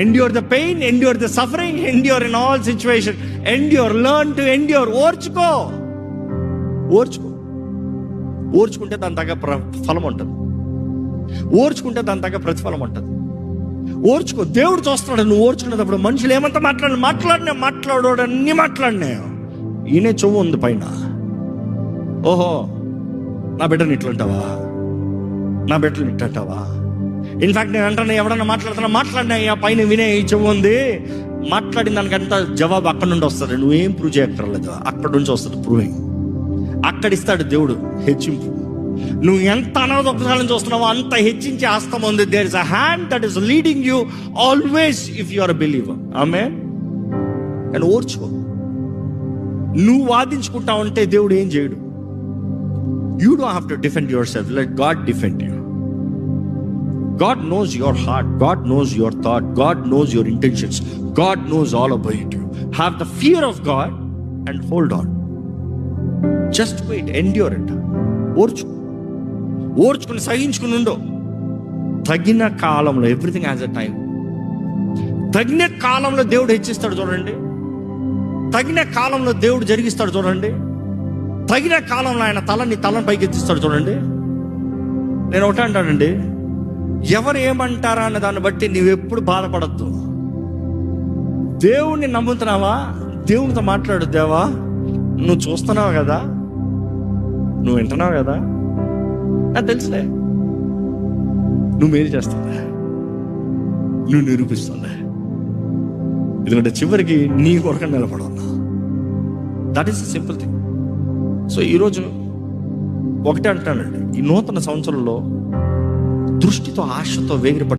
Endure the pain, endure the suffering, endure in all situation. Endure, learn to endure. ఓర్చుకో. ఓర్చుకుంటే దాని తగ్గ ఫలం ఉంటుంది. ఓర్చుకుంటే దాని తగ్గ ప్రతిఫలం ఉంటుంది. ఓర్చుకో. దేవుడు చూస్తున్నాడు నువ్వు ఓర్చుకునేటప్పుడు. మనుషులు ఏమంతా మాట్లాడోడన్నీ మాట్లాడినా ఈయనే చెవు ఉంది పైన. ఓహో, నా బిడ్డని ఇట్లంటావా, నా బిడ్డని ఇట్లంటావా. ఇన్ఫాక్ట్ నేను అంటాను, ఎవడన్నా మాట్లాడినా పైన వినే చెవు ఉంది. మాట్లాడిన దానికంతా జవాబు అక్కడ నుండి వస్తుంది. నువ్వేం ప్రూవ్ చేయక్కర్లేదు, అక్కడ నుంచి వస్తుంది ప్రూవింగ్. అక్కడిస్తాడు దేవుడు హెచ్చింపు. నువ్వు ఎంత అనాథోపకాలం చూస్తున్నావో అంత హెచ్చించి హస్తం ఉంది. There is a hand that is leading you always if you are a believer. Amen. కానీ ఓర్చుకో. నువ్వు వాదించుకుంటా ఉంటే దేవుడు ఏం చేయడు. You don't have to defend yourself, let God defend you. God knows your heart, God knows your thought, God knows your intentions, God knows all about you. Have the fear of God and hold on. Just wait, endure it. ఓర్చుకుని సహించుకుని ఉండు. తగిన కాలంలో, everything has a time. తగిన కాలంలో దేవుడు హెచ్చిస్తాడు చూడండి. తగిన కాలంలో దేవుడు జరిగిస్తాడు చూడండి. తగిన కాలంలో ఆయన తలని పైకి ఎత్తిస్తాడు చూడండి. నేను ఒకటే అంటానండి, ఎవరు ఏమంటారా అన్న దాన్ని బట్టి నువ్వెప్పుడు బాధపడద్దు. దేవుణ్ణి నమ్ముతున్నావా, దేవునితో మాట్లాడు. దేవా, నువ్వు చూస్తున్నావు కదా, నువ్వు వింటున్నావు కదా, నాకు తెలుసులే, నువ్వు మేలు చేస్తావులే, నువ్వు నిరూపిస్తావులే. ఎందుకంటే చివరికి నీ కొరకు నిలబడన్నా. That is the simple thing. So ఈరోజు ఒకటే అంటానండి, ఈ నూతన సంవత్సరంలో దృష్టితో ఆశతో వేగిరపడి